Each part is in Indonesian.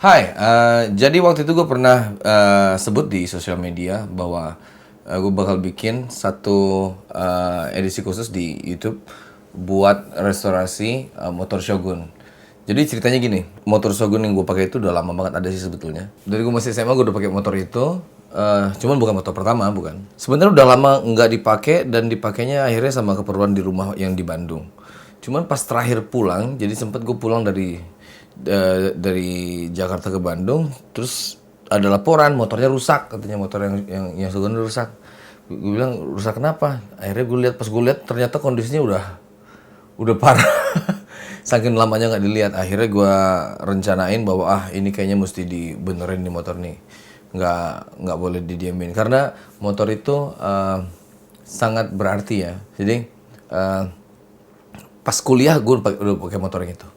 Hai, jadi waktu itu gue pernah sebut di sosial media bahwa gue bakal bikin satu edisi khusus di YouTube buat restorasi motor Shogun. Jadi ceritanya gini, motor Shogun yang gue pakai itu udah lama banget ada sih sebetulnya. Dari gue masih SMA gue udah pakai motor itu, cuman bukan motor pertama, bukan. Sebenarnya udah lama nggak dipakai dan dipakainya akhirnya sama keperluan di rumah yang di Bandung. Cuman pas terakhir pulang, jadi sempet gue pulang dari Jakarta ke Bandung, terus ada laporan motornya rusak, katanya motor yang Shogun rusak. Gue bilang rusak kenapa? Akhirnya pas gue lihat ternyata kondisinya udah parah. Saking lamanya nggak dilihat, akhirnya gue rencanain bahwa ini kayaknya mesti dibenerin di motor nih, nggak boleh didiamin karena motor itu sangat berarti ya. Jadi pas kuliah gue udah pakai motor yang itu.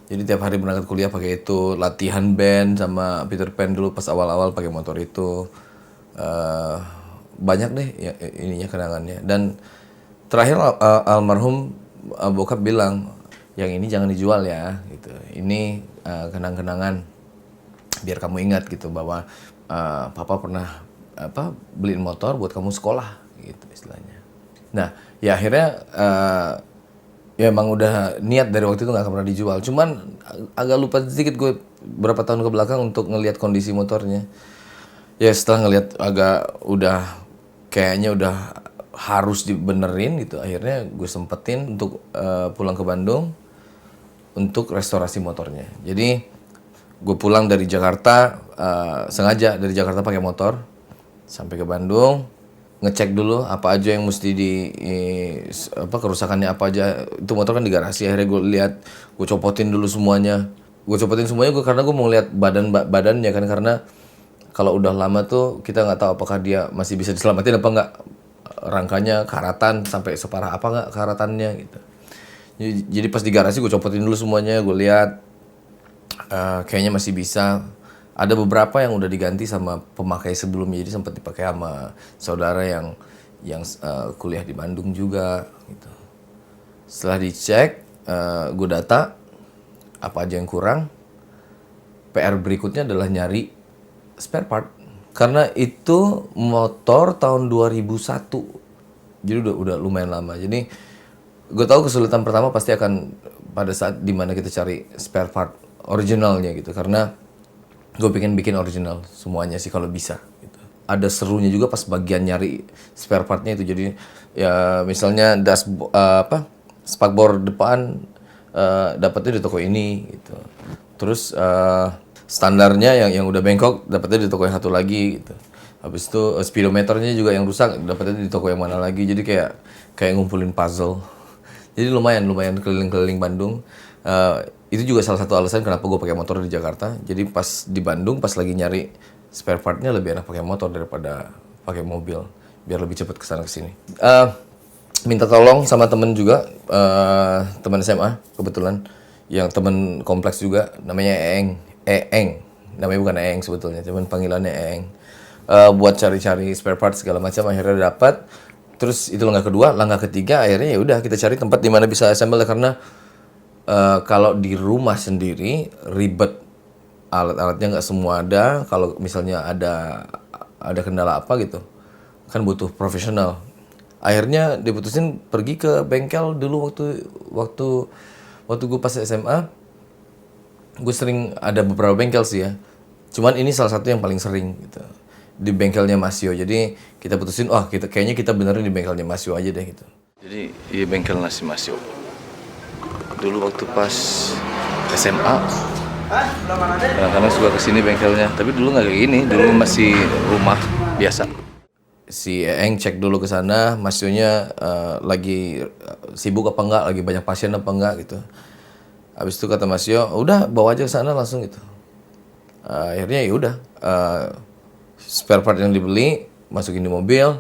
Jadi tiap hari berangkat kuliah pakai itu, latihan band sama Peter Pan dulu pas awal-awal pakai motor itu. Banyak deh ya, ininya kenangannya. Dan terakhir almarhum bokap bilang, yang ini jangan dijual ya gitu. Ini kenang-kenangan biar kamu ingat gitu bahwa papa pernah beliin motor buat kamu sekolah gitu istilahnya. Nah, ya akhirnya ya emang udah niat dari waktu itu nggak pernah dijual. Cuman agak lupa sedikit gue berapa tahun ke belakang untuk ngelihat kondisi motornya. Ya setelah ngelihat agak kayaknya udah harus dibenerin gitu. Akhirnya gue sempetin untuk pulang ke Bandung untuk restorasi motornya. Jadi gue pulang dari Jakarta, sengaja dari Jakarta pakai motor sampai ke Bandung, ngecek dulu apa aja yang mesti kerusakannya apa aja. Itu motor kan di garasi, akhirnya gue lihat, gue copotin dulu semuanya. Karena gue mau lihat badannya kan, karena kalau udah lama tuh kita nggak tahu apakah dia masih bisa diselamatin apa nggak, rangkanya karatan sampai separah apa nggak karatannya gitu. Jadi pas di garasi gue copotin dulu semuanya, gue lihat kayaknya masih bisa. Ada beberapa yang udah diganti sama pemakai sebelumnya, jadi sempat dipakai sama saudara yang kuliah di Bandung juga gitu. Setelah dicek, gue data apa aja yang kurang. PR berikutnya adalah nyari spare part. Karena itu motor tahun 2001. Jadi udah lumayan lama. Jadi gue tahu kesulitan pertama pasti akan pada saat dimana kita cari spare part originalnya gitu. Karena gue pengen bikin original semuanya sih kalau bisa gitu. Ada serunya juga pas bagian nyari spare partnya itu. Jadi ya misalnya spakbor depan dapetnya di toko ini gitu. Terus standarnya yang udah bengkok dapetnya di toko yang satu lagi gitu. Habis itu speedometernya juga yang rusak dapetnya di toko yang mana lagi. Jadi kayak ngumpulin puzzle. Jadi lumayan keliling-keliling Bandung. Itu juga salah satu alasan kenapa gue pakai motor di Jakarta. Jadi pas di Bandung, pas lagi nyari spare partnya lebih enak pakai motor daripada pakai mobil, biar lebih cepat kesana kesini. Minta tolong sama temen juga, teman SMA kebetulan, yang temen kompleks juga, namanya Eeng. Namanya bukan Eeng sebetulnya, cuman panggilannya Eeng. Buat cari-cari spare part segala macam, akhirnya dapat. Terus itu langkah kedua, langkah ketiga akhirnya ya udah kita cari tempat di mana bisa assemble, karena kalau di rumah sendiri ribet, alat-alatnya nggak semua ada. Kalau misalnya ada kendala apa gitu, kan butuh profesional. Akhirnya diputusin pergi ke bengkel dulu waktu gue pas SMA. Gue sering ada beberapa bengkel sih ya. Cuman ini salah satu yang paling sering gitu. Di bengkelnya Masio. Jadi kita putusin, kayaknya kita benerin di bengkelnya Masio aja deh gitu. Jadi di bengkel nasi Masio. Dulu waktu pas SMA, kadang-kadang suka kesini bengkelnya. Tapi dulu nggak kayak gini, dulu masih rumah biasa. Si Eeng cek dulu ke sana, Masionya lagi sibuk apa enggak, lagi banyak pasien apa enggak gitu. Habis itu kata Masio, udah bawa aja ke sana langsung gitu. Akhirnya ya udah, spare part yang dibeli masukin di mobil.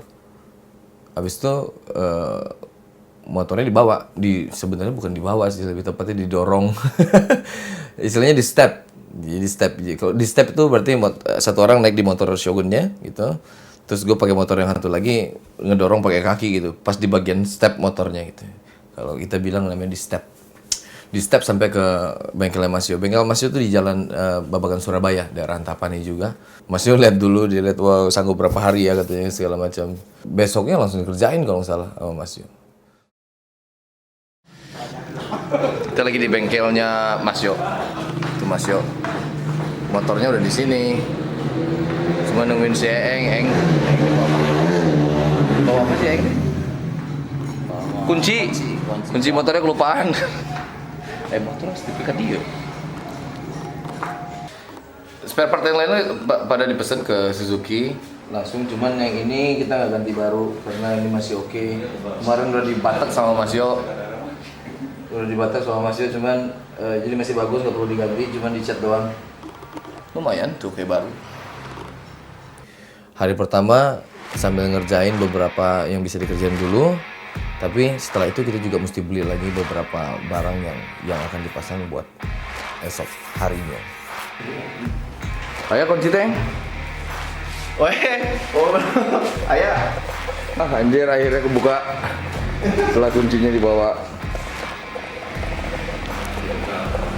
Habis itu motornya dibawa, sebenarnya bukan dibawa sih, lebih tepatnya didorong. Istilahnya di step. Jadi step. Kalau di step itu berarti satu orang naik di motor Shogunnya gitu. Terus gue pakai motor yang satu lagi ngedorong pakai kaki gitu. Pas di bagian step motornya gitu. Kalau kita bilang namanya di step. di step sampai ke bengkel Mas Yo. Bengkel Mas Yo itu di jalan Babakan Surabaya, daerah Antapani juga. Mas Yo lihat dulu, dia lihat wah sanggup berapa hari ya katanya segala macam. Besoknya langsung dikerjain kalau nggak salah sama Mas Yo. Kita lagi di bengkelnya Mas Yo. Itu Mas Yo. Motornya udah di sini. Cuma nungguin si Eng. Bawa apa sih Eng? Kunci motornya kelupaan. Motor sertifikat dia. Spare part yang lainnya pada dipesan ke Suzuki langsung, cuman yang ini kita nggak ganti baru karena ini masih oke. Kemarin udah dibatak sama Mas Yo, cuman jadi masih bagus, nggak perlu diganti, cuman dicat doang. Lumayan tuh kayak baru. Hari pertama sambil ngerjain beberapa yang bisa dikerjain dulu. Tapi setelah itu kita juga mesti beli lagi beberapa barang yang akan dipasang buat esok harinya. Ayo kunci teng. Ayah. Anjir akhirnya kebuka. Setelah kuncinya dibawa.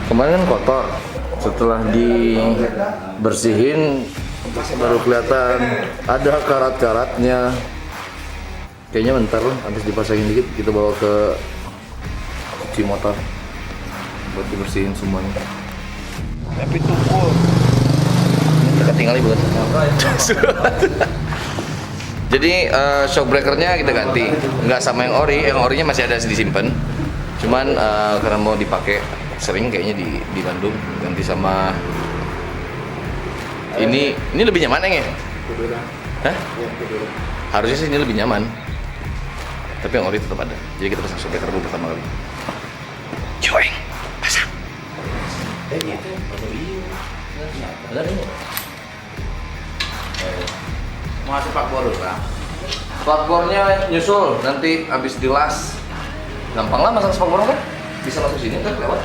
Kemarin kan kotor. Setelah dibersihin baru kelihatan ada karat-karatnya. Kayaknya bentar habis dipasangin dikit kita bawa ke cuci motor buat dibersihin semuanya. Tapi tukul. Kita tinggal buat. Jadi shock breakernya kita ganti, nggak sama yang orinya masih ada disimpan. Cuman karena mau dipakai sering kayaknya di Bandung, ganti sama ini lebih nyaman ya? Hah? Harusnya sih ini lebih nyaman. Tapi yang ori tetap ada. Jadi kita pasang shock breaker dulu pertama kali. Coeng, pasang. Gitu. Ada ini. Mau sepak bor dulu, Bang. Spakbornya nyusul nanti habis dilas. Gampang lah masang spakbor kan? Bisa masuk sini kan lewat.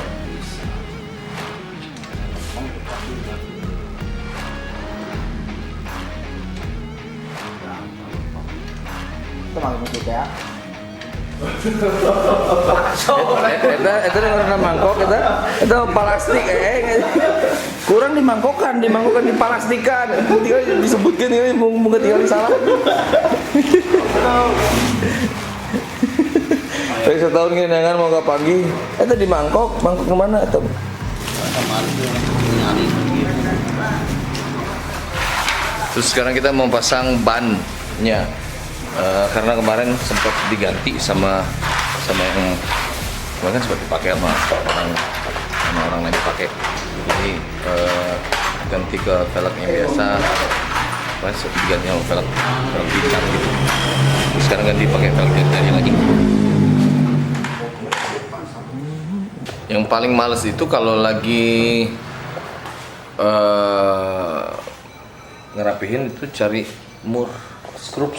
Itu malu juga. Itu karena mangkok itu plastik kurang dimangkokan dipalastikan tinggal disebutkan ini mungkin tinggal salah. Tapi setahun gini dengan mau ke pagi itu di mangkok kemana itu? Terus sekarang kita mau pasang bannya. Karena kemarin sempat diganti sama yang kemarin sempat dipakai sama orang lain dipakai, jadi ganti ke velg yang biasa, pas diganti sama velg bintang gitu. Terus sekarang ganti pakai velg dari lagi. Yang paling males itu kalau lagi ngerapihin itu cari mur skrup.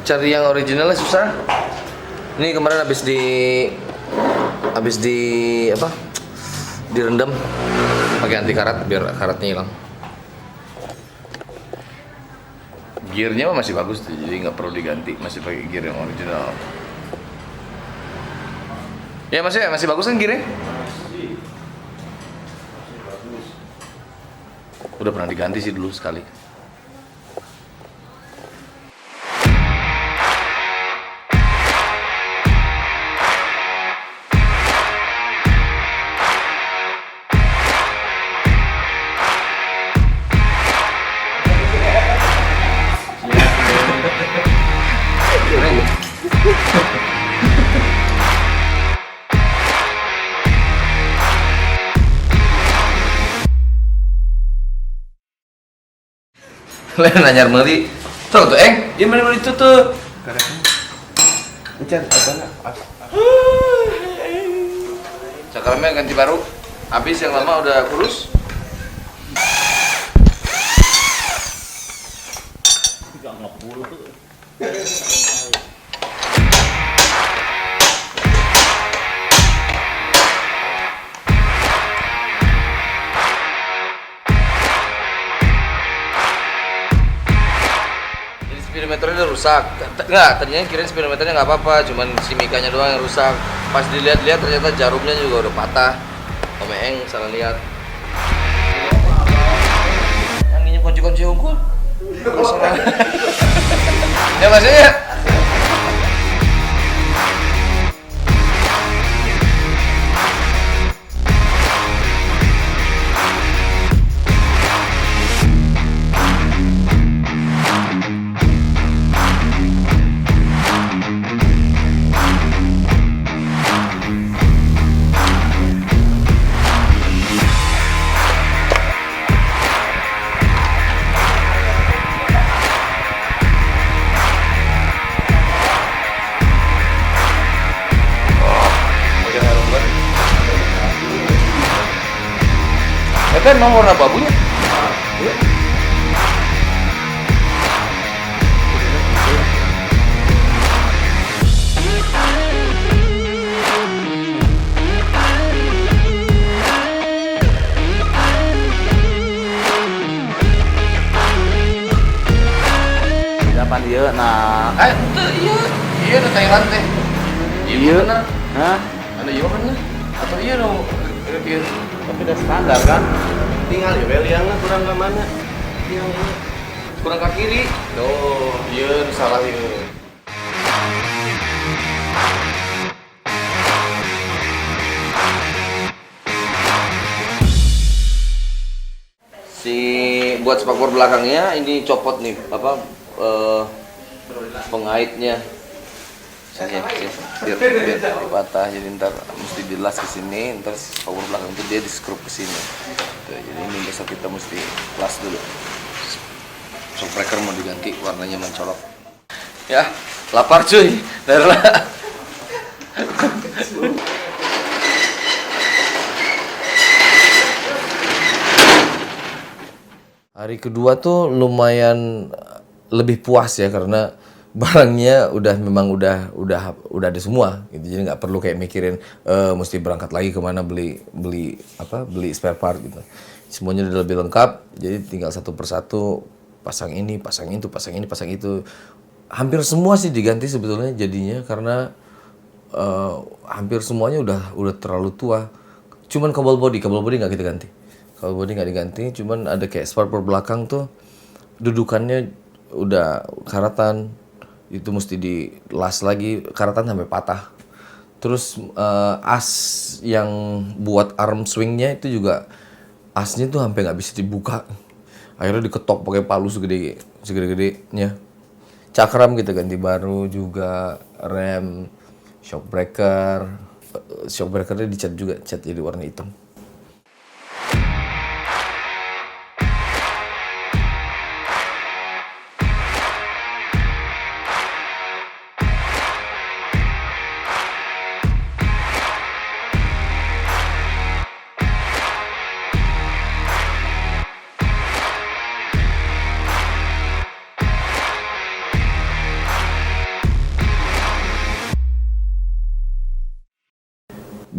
Cari yang originalnya susah. Ini kemarin habis di apa? Direndam pakai anti karat biar karatnya hilang. Gearnya masih bagus tuh, jadi nggak perlu diganti, masih pakai gear yang original. Ya masih bagus kan gearnya? Udah pernah diganti sih dulu sekali. Lain nanyar meli. Tuh dia mana itu tuh. Encan apa? Cakramnya ganti baru. Habis yang lama udah kurus. Enggak ngepul tuh. speedometernya udah rusak. Enggak, ternyata kirain speedometernya nggak apa-apa, cuman si mikanya doang yang rusak. Pas dilihat-lihat ternyata jarumnya juga udah patah. Om Eng salah lihat. Yang ini kunci-kunci unggul. Masalah. Ya maksudnya. Kan emang warna babunya? Iya. Kapan dia? Nah, Itu iya. Iya ada Thailand teh. iya. Bener. Hah? Ada iya bener. Atau iya dong. Iya. Tapi udah standar kan? Tinggal ya beliangnya kurang ke mana? Kurang ke kiri. Tuh, iya salah iya. Si buat spakbor belakangnya ini copot nih apa pengaitnya. Biar patah jadi ntar mesti dilas ke sini, ntar spakbor belakang itu dia di skrup ke sini. Tuh, jadi ini besok kita mesti las dulu. Shock breaker mau diganti, warnanya mencolok. Ya, lapar cuy. Darlah. Hari kedua tuh lumayan lebih puas ya karena barangnya memang udah ada semua gitu. Jadi nggak perlu kayak mikirin mesti berangkat lagi kemana beli spare part gitu. Semuanya udah lebih lengkap. Jadi tinggal satu persatu pasang ini, pasang itu, pasang ini, pasang itu. Hampir semua sih diganti sebetulnya jadinya karena hampir semuanya udah terlalu tua. Cuman kabel body nggak kita ganti. Kabel body nggak diganti, cuman ada kayak spakbor belakang tuh dudukannya udah karatan, itu mesti dilas lagi, karatan sampai patah. Terus as yang buat arm swingnya itu juga asnya tuh sampai nggak bisa dibuka. Akhirnya diketok pakai palu segede-gedenya. Cakram kita ganti baru juga, rem, shock breakernya dicat juga, cat jadi warna hitam.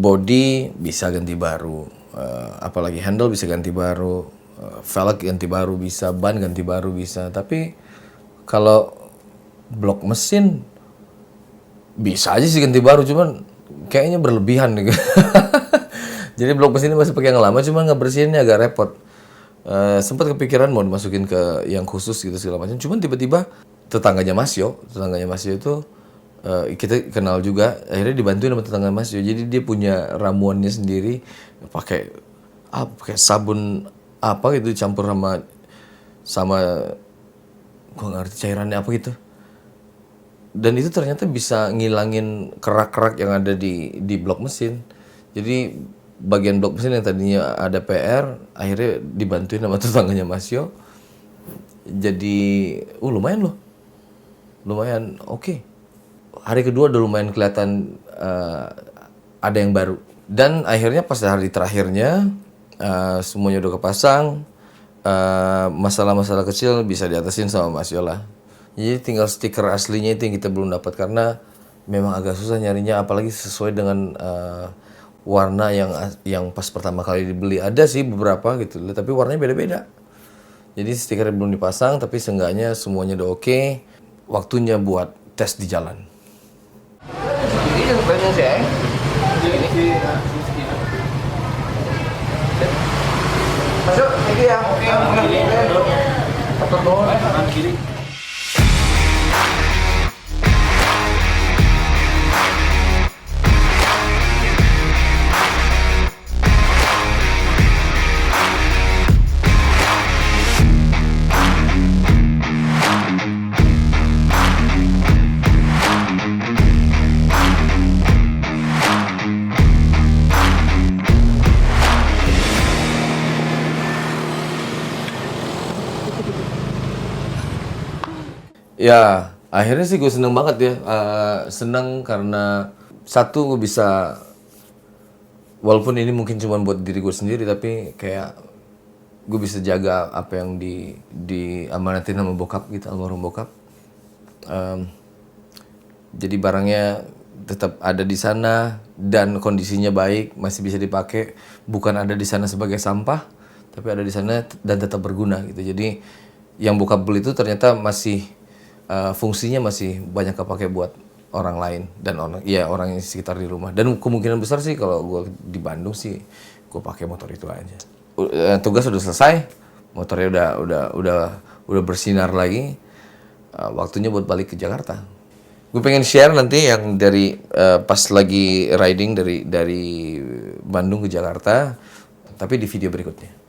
Body bisa ganti baru, apalagi handle bisa ganti baru, velg ganti baru bisa, ban ganti baru bisa. Tapi kalau blok mesin bisa aja sih ganti baru, cuman kayaknya berlebihan nih. Jadi blok mesin masih pakai yang lama, cuman ngebersihinnya agak repot. Sempat kepikiran mau dimasukin ke yang khusus gitu segala macam, cuman tiba-tiba tetangganya Mas Yo itu kita kenal juga, akhirnya dibantuin sama tetangga Mas Yo. Jadi dia punya ramuannya sendiri, pakai sabun apa gitu campur sama gua nggak ngerti cairannya apa gitu. Dan itu ternyata bisa ngilangin kerak-kerak yang ada di blok mesin. Jadi bagian blok mesin yang tadinya ada PR akhirnya dibantuin sama tetangganya Mas Yo. Jadi lumayan oke. Hari kedua udah lumayan kelihatan ada yang baru. Dan akhirnya pas hari terakhirnya semuanya udah kepasang, masalah-masalah kecil bisa diatasin sama Mas Yola. Jadi tinggal stiker aslinya itu yang kita belum dapat karena memang agak susah nyarinya, apalagi sesuai dengan warna yang pas pertama kali dibeli. Ada sih beberapa gitu, tapi warnanya beda-beda. Jadi stikernya belum dipasang, tapi seenggaknya semuanya udah oke. waktunya buat tes di jalan. Ini yang banyak sih, Masuk, ini ya. Oke, kiri. Ya, akhirnya sih gue seneng banget ya. Seneng karena satu gue bisa, walaupun ini mungkin cuma buat diri gue sendiri, tapi kayak gue bisa jaga apa yang diamanatin sama bokap gitu, almarhum bokap. Jadi barangnya tetap ada di sana dan kondisinya baik, masih bisa dipakai. Bukan ada di sana sebagai sampah, tapi ada di sana dan tetap berguna gitu. Jadi yang bokap beli itu ternyata masih fungsinya masih banyak kepake buat orang lain dan orang yang sekitar di rumah. Dan kemungkinan besar sih kalau gue di Bandung sih gue pakai motor itu aja. Tugas udah selesai, motornya udah bersinar lagi. Waktunya buat balik ke Jakarta. Gue pengen share nanti yang dari pas lagi riding dari Bandung ke Jakarta, tapi di video berikutnya.